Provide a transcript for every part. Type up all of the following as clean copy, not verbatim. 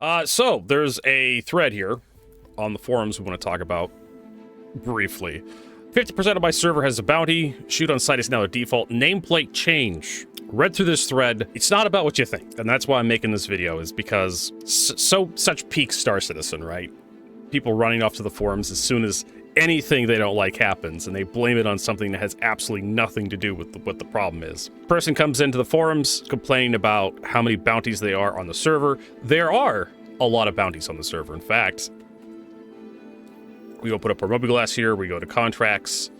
So there's a thread here on the forums we want to talk about briefly. 50% of my server has a bounty. Shoot on sight is now a default. Nameplate change. Read through this thread. It's not about what you think, and that's why I'm making this video, is because such peak Star Citizen, right? People running off to the forums as soon as anything they don't like happens, and they blame it on something that has absolutely nothing to do with what the problem is. Person comes into the forums complaining about how many bounties they are on the server. There are a lot of bounties on the server. In fact, we open up our mobiGlass here, we go to contracts,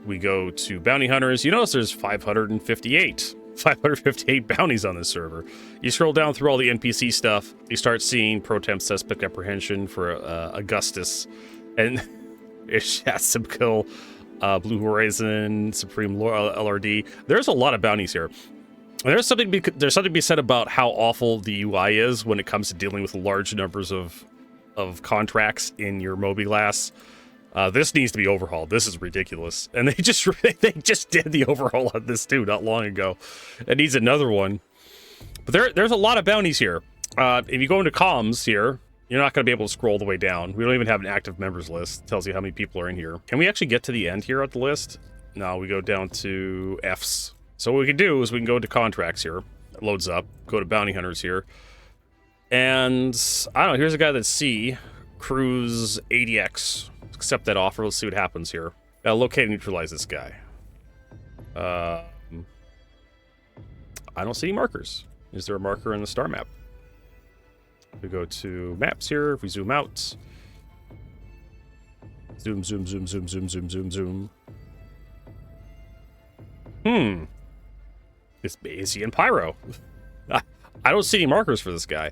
we go to bounty hunters. You notice there's 558 bounties on this server. You scroll down through all the NPC stuff, you start seeing pro temp suspect apprehension for Augustus, and Simkill, Blue Horizon, Supreme LRD. There's a lot of bounties here. And there's something to be said about how awful the UI is when it comes to dealing with large numbers of contracts in your mobiGlass. This needs to be overhauled. This is ridiculous. And they just did the overhaul on this too not long ago. It needs another one. But there's a lot of bounties here. If you go into comms here, you're not going to be able to scroll the way down. We don't even have an active members list. It tells you how many people are in here. Can we actually get to the end here at the list? No, we go down to Fs. So what we can do is we can go to contracts here. It loads up. Go to bounty hunters here. And I don't know, here's a guy that's C, Cruise 80X. Accept that offer. Let's see what happens here. Locate and neutralize this guy. I don't see any markers. Is there a marker in the star map? We go to maps here. If we zoom out, zoom. Is he in Pyro? I don't see any markers for this guy.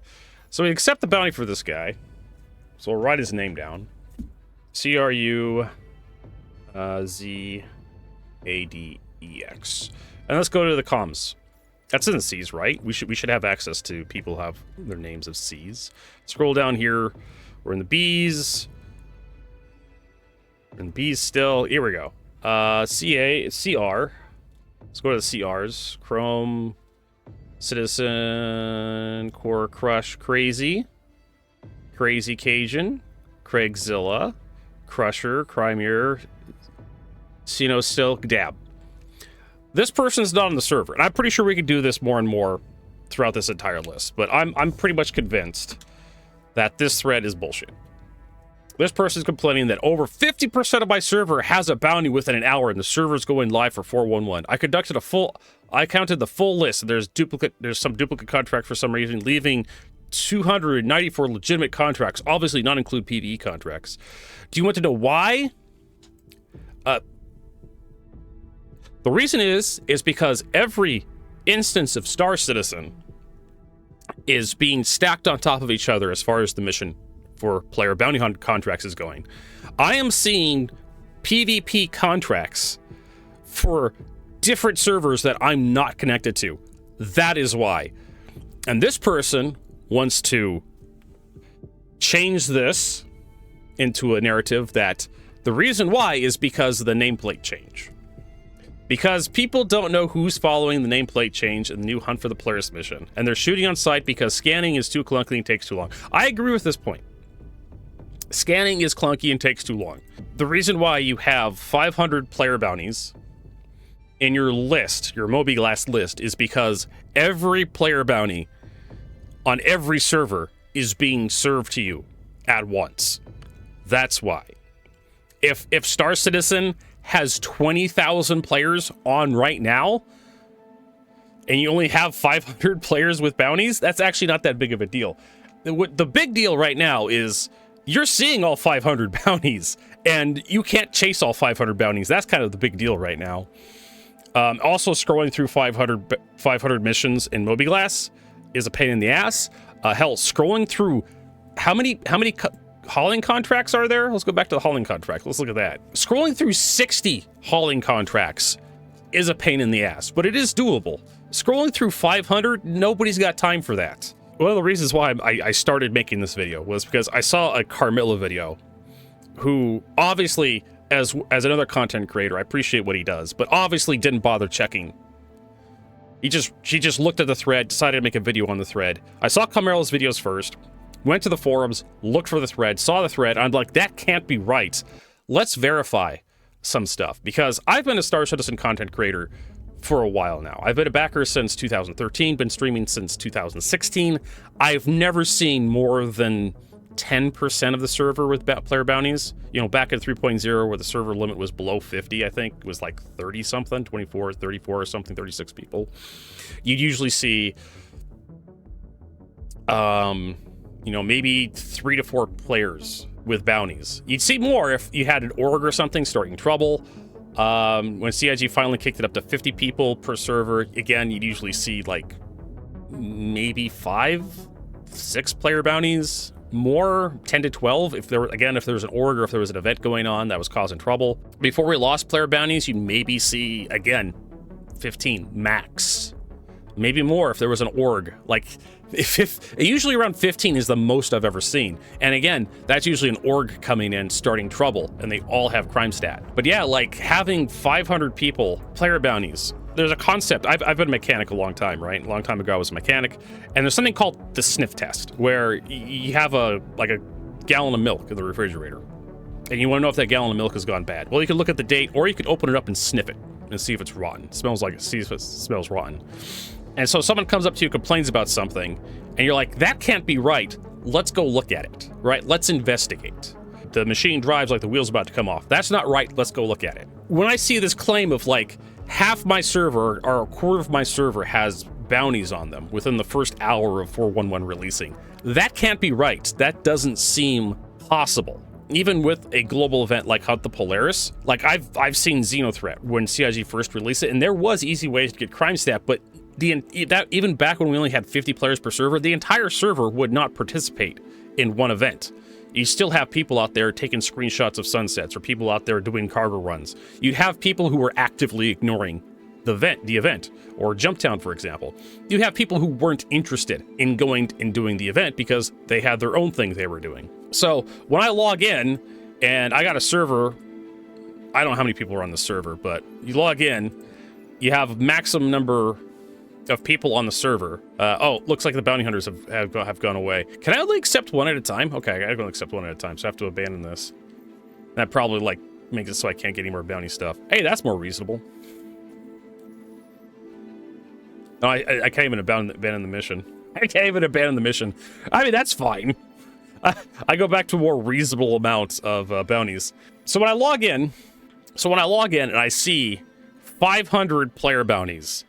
So we accept the bounty for this guy. So we'll write his name down. CRUZADEX. And let's go to the comms. That's in the C's, right? We should have access to people who have their names of C's. Scroll down here. We're in the B's. We're in the B's still. Here we go. CR. Let's go to the CRs. Chrome, Citizen, Core Crush, Crazy Cajun, Craigzilla, Crusher, Crimere, Sino Silk, Dab. This person's not on the server, and I'm pretty sure we could do this more and more throughout this entire list, but I'm pretty much convinced that this thread is bullshit. This person's complaining that over 50% of my server has a bounty within an hour, and the server's going live for 411. I counted the full list, and there's some duplicate contract for some reason, leaving 294 legitimate contracts, obviously not include PvE contracts. Do you want to know why? The reason is because every instance of Star Citizen is being stacked on top of each other as far as the mission for player bounty hunt contracts is going. I am seeing PvP contracts for different servers that I'm not connected to. That is why. And this person wants to change this into a narrative that the reason why is because of the nameplate change. Because people don't know who's following the nameplate change in the new Hunt for the Polaris mission. And they're shooting on sight because scanning is too clunky and takes too long. I agree with this point. Scanning is clunky and takes too long. The reason why you have 500 player bounties in your list, your mobiGlass list, is because every player bounty on every server is being served to you at once. That's why. If Star Citizen has 20,000 players on right now, and you only have 500 players with bounties, that's actually not that big of a deal. The big deal right now is you're seeing all 500 bounties, and you can't chase all 500 bounties. That's kind of the big deal right now. Also, scrolling through 500 missions in mobiGlass is a pain in the ass. Hell, scrolling through how many hauling contracts are there? Let's go back to the hauling contract. Let's look at that. Scrolling through 60 hauling contracts is a pain in the ass, but it is doable. Scrolling through 500, nobody's got time for that. One of the reasons why I started making this video was because I saw a Carmilla video, who obviously, as another content creator, I appreciate what he does, but obviously didn't bother checking. She just looked at the thread, decided to make a video on the thread. I saw Carmilla's videos first. went to the forums, looked for the thread, saw the thread. I'm like, that can't be right. Let's verify some stuff, because I've been a Star Citizen content creator for a while now. I've been a backer since 2013, been streaming since 2016. I've never seen more than 10% of the server with player bounties. You know, back at 3.0 where the server limit was below 50, I think it was like 30 something, 24, 34 or something, 36 people. You'd usually see, you know, maybe 3 to 4 players with bounties. You'd see more if you had an org or something starting trouble. When CIG finally kicked it up to 50 people per server, again, you'd usually see like maybe 5, 6 player bounties, more 10 to 12 if there was an org or if there was an event going on that was causing trouble. Before we lost player bounties, you'd maybe see, again, 15 max, maybe more if there was an org. Like, usually around 15 is the most I've ever seen. And again, that's usually an org coming in, starting trouble, and they all have crime stat. But yeah, like having 500 people, player bounties, there's a concept. I've been a mechanic a long time, right? A long time ago I was a mechanic. And there's something called the sniff test, where you have a gallon of milk in the refrigerator. And you want to know if that gallon of milk has gone bad. Well, you could look at the date, or you could open it up and sniff it and see if it's rotten. See if it smells rotten. And so someone comes up to you, complains about something, and you're like, that can't be right. Let's go look at it, right? Let's investigate. The machine drives like the wheel's about to come off. That's not right. Let's go look at it. When I see this claim of like half my server or a quarter of my server has bounties on them within the first hour of 4.1.1 releasing, that can't be right. That doesn't seem possible. Even with a global event like Hunt the Polaris, like I've seen Xenothreat when CIG first released it, and there was easy ways to get crime stat, but even back when we only had 50 players per server, the entire server would not participate in one event. You still have people out there taking screenshots of sunsets, or people out there doing cargo runs. You'd have people who were actively ignoring the event, or Jumptown, for example. You have people who weren't interested in going and doing the event because they had their own thing they were doing. So when I log in and I got a server, I don't know how many people are on the server, but you log in, you have a maximum number of people on the server. Oh, looks like the bounty hunters have gone away. Can I only accept one at a time? Okay, I gotta go accept one at a time, so I have to abandon this. That probably like makes it so I can't get any more bounty stuff. Hey, that's more reasonable. No, I can't even abandon the mission. I can't even abandon the mission. I mean, that's fine. I go back to a more reasonable amount of bounties. So when I log in and I see 500 player bounties,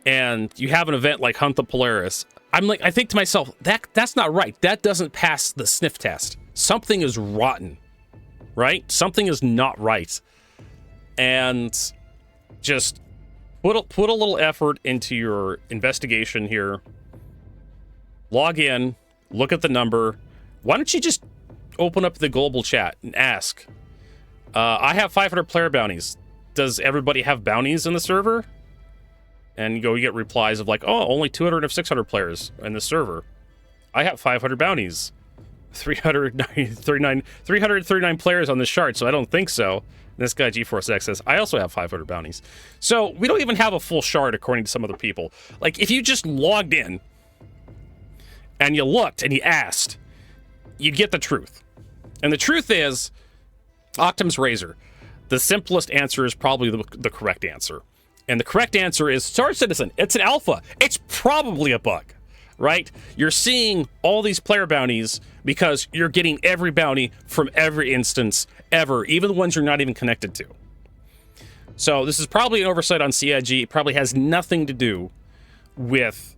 and you have an event like Hunt the Polaris, I'm like, I think to myself, that's not right. That doesn't pass the sniff test. Something is rotten, right? Something is not right. And just put a little effort into your investigation here. Log in, look at the number. Why don't you just open up the global chat and ask, I have 500 player bounties. Does everybody have bounties in the server? And you get replies of like, oh, only 200 of 600 players in the server. I have 500 bounties. 339 players on this chart, so I don't think so. And this guy GeForce X says, I also have 500 bounties. So we don't even have a full shard according to some other people. Like, if you just logged in and you looked and you asked, you'd get the truth. And the truth is, Octum's Razor, the simplest answer is probably the correct answer. And the correct answer is Star Citizen. It's an alpha. It's probably a bug, right? You're seeing all these player bounties because you're getting every bounty from every instance ever, even the ones you're not even connected to. So this is probably an oversight on CIG. It probably has nothing to do with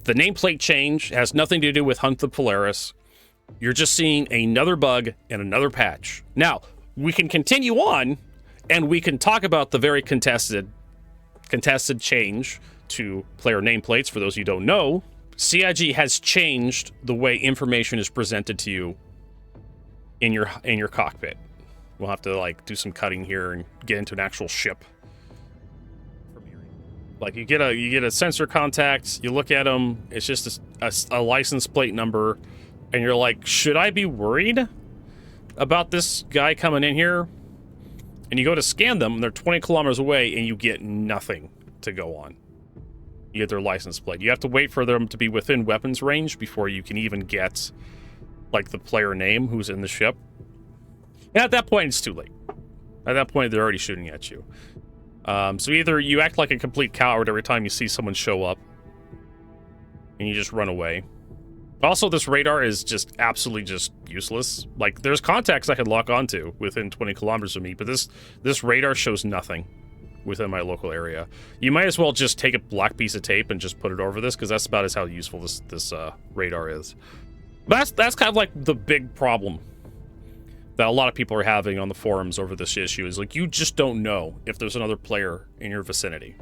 the nameplate change. It has nothing to do with Hunt the Polaris. You're just seeing another bug in another patch. Now, we can continue on, and we can talk about the very contested change to player nameplates. For those of you who don't know, CIG has changed the way information is presented to you in your cockpit. We'll have to like do some cutting here and get into an actual ship. Like you get a sensor contact, you look at them, it's just a license plate number, and you're like, should I be worried about this guy coming in here? And you go to scan them, and they're 20 kilometers away, and you get nothing to go on. You get their license plate. You have to wait for them to be within weapons range before you can even get like the player name who's in the ship. And at that point, it's too late. At that point, they're already shooting at you. So either you act like a complete coward every time you see someone show up, and you just run away. Also, this radar is just absolutely just useless. Like, there's contacts I could lock onto within 20 kilometers of me, but this radar shows nothing within my local area. You might as well just take a black piece of tape and just put it over this, because that's about as how useful this radar is. But that's kind of like the big problem that a lot of people are having on the forums over this issue, is like, you just don't know if there's another player in your vicinity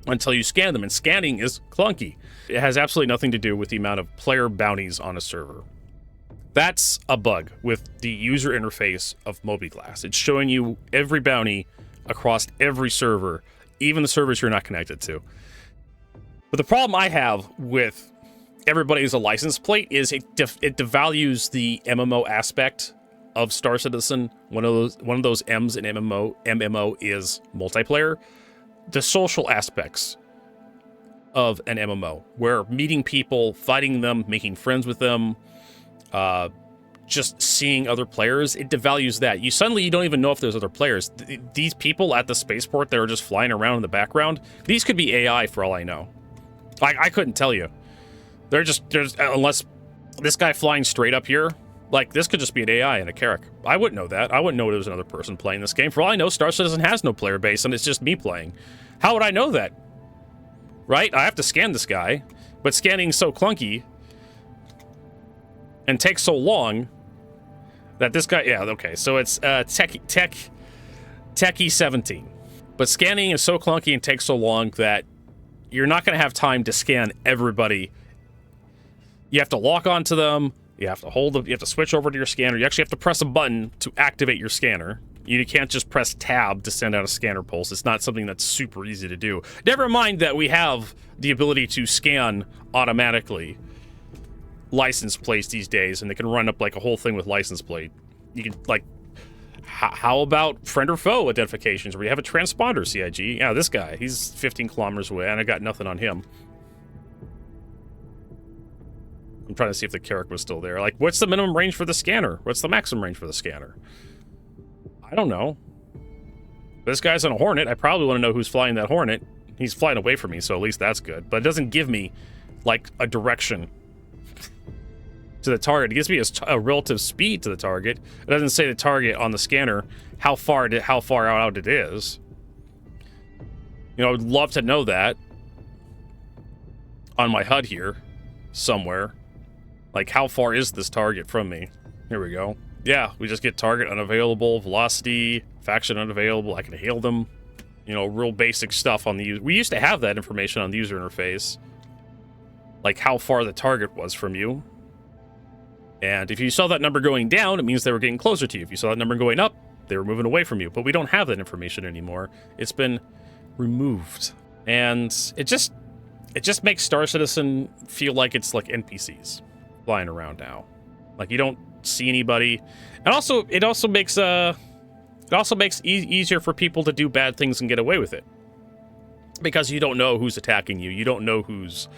until you scan them, and scanning is clunky. It has absolutely nothing to do with the amount of player bounties on a server. That's a bug with the user interface of mobiGlas. It's showing you every bounty across every server, even the servers you're not connected to. But the problem I have with everybody as a license plate is it devalues the MMO aspect of Star Citizen. One of those M's in MMO is multiplayer. The social aspects of an MMO, where meeting people, fighting them, making friends with them, just seeing other players, it devalues that. You don't even know if there's other players. These people at the spaceport that are just flying around in the background, these could be AI for all I know. I couldn't tell you. There's unless this guy flying straight up here, like, this could just be an AI and a Carrack. I wouldn't know that. I wouldn't know there was another person playing this game. For all I know, Star Citizen has no player base, and it's just me playing. How would I know that? Right? I have to scan this guy, but scanning's so clunky and takes so long that this guy... Yeah, okay, so it's Techie 17. But scanning is so clunky and takes so long that you're not going to have time to scan everybody. You have to lock onto them. You have to you have to switch over to your scanner. You actually have to press a button to activate your scanner. You can't just press tab to send out a scanner pulse. It's not something that's super easy to do. Never mind that we have the ability to scan automatically license plates these days, and they can run up like a whole thing with license plate. You can, like, how about friend or foe identifications where you have a transponder CIG? Yeah, this guy, he's 15 kilometers away, and I got nothing on him. I'm trying to see if the Carrack was still there. Like, what's the minimum range for the scanner? What's the maximum range for the scanner? I don't know. This guy's on a Hornet. I probably want to know who's flying that Hornet. He's flying away from me, so at least that's good. But it doesn't give me, like, a direction to the target. It gives me a relative speed to the target. It doesn't say the target on the scanner how far out it is. You know, I would love to know that on my HUD here somewhere. Like, how far is this target from me? Here we go. Yeah, we just get target unavailable, velocity, faction unavailable. I can hail them. You know, real basic stuff on the user. We used to have that information on the user interface. Like how far the target was from you. And if you saw that number going down, it means they were getting closer to you. If you saw that number going up, they were moving away from you. But we don't have that information anymore. It's been removed. And it just makes Star Citizen feel like it's like NPCs flying around now. Like, you don't see anybody. And also, it also makes easier for people to do bad things and get away with it, because you don't know who's attacking you. You don't know who's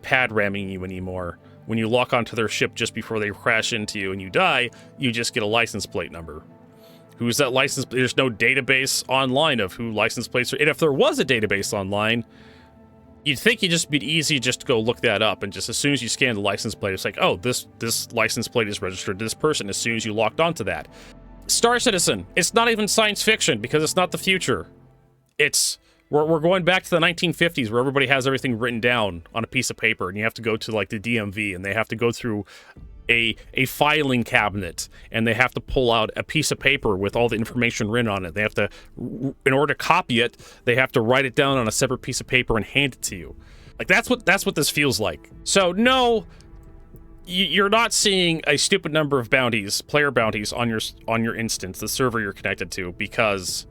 pad ramming you anymore. When you lock onto their ship just before they crash into you and you die, you just get a license plate number. Who's that license? There's no database online of who license plates are. And if there was a database online, you'd think it'd just be easy just to go look that up, and just as soon as you scan the license plate, it's like, oh, this license plate is registered to this person as soon as you locked onto that. Star Citizen, it's not even science fiction, because it's not the future. We're going back to the 1950s, where everybody has everything written down on a piece of paper, and you have to go to, like, the DMV, and they have to go through a filing cabinet, and they have to pull out a piece of paper with all the information written on it. They have to, in order to copy it, they have to write it down on a separate piece of paper and hand it to you. Like, that's what this feels like. So no, you're not seeing a stupid number of bounties, player bounties on your instance, the server you're connected to, because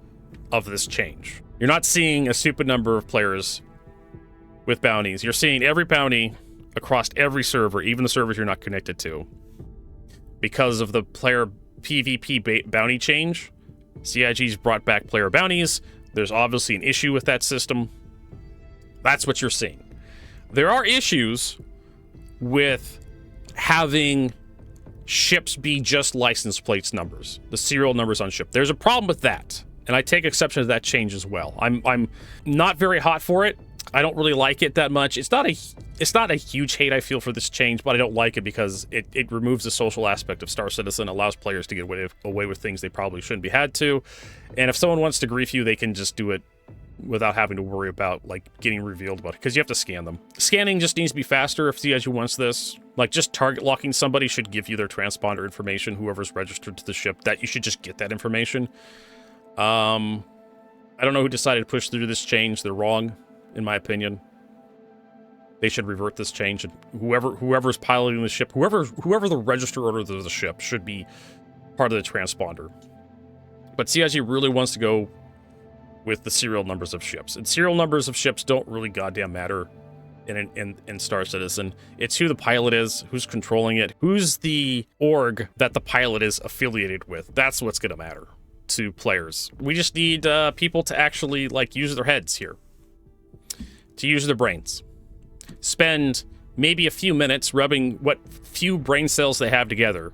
of this change. You're not seeing a stupid number of players with bounties. You're seeing every bounty across every server, even the servers you're not connected to. Because of the player PvP bounty change, CIG's brought back player bounties. There's obviously an issue with that system. That's what you're seeing. There are issues with having ships be just license plates numbers, the serial numbers on ship. There's a problem with that, and I take exception to that change as well. I'm not very hot for it. I don't really like it that much. It's not a huge hate I feel for this change, but I don't like it because it removes the social aspect of Star Citizen, allows players to get away with things they probably shouldn't be had to. And if someone wants to grief you, they can just do it without having to worry about like getting revealed about it, because you have to scan them. Scanning just needs to be faster if CIG wants this. Like, just target locking somebody should give you their transponder information, whoever's registered to the ship, that you should just get that information. I don't know who decided to push through this change. They're wrong, in my opinion. They should revert this change, and whoever's piloting the ship, whoever the register order of the ship, should be part of the transponder. But CIG really wants to go with the serial numbers of ships, and serial numbers of ships don't really goddamn matter in Star Citizen. It's who the pilot is, who's controlling it, who's the org that the pilot is affiliated with. That's what's gonna matter to players. We just need people to actually like use their heads here, to use their brains. Spend maybe a few minutes rubbing what few brain cells they have together,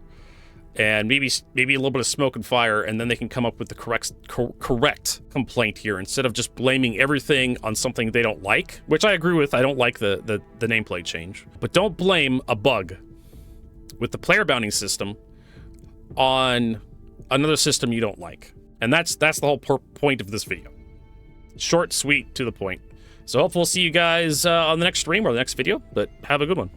and maybe a little bit of smoke and fire, and then they can come up with the correct complaint here, instead of just blaming everything on something they don't like, which I agree with. I don't like the nameplate change, but don't blame a bug with the player bounty system on another system you don't like. And that's the whole point of this video. Short, sweet, to the point. So hopefully we'll see you guys on the next stream or the next video, but have a good one.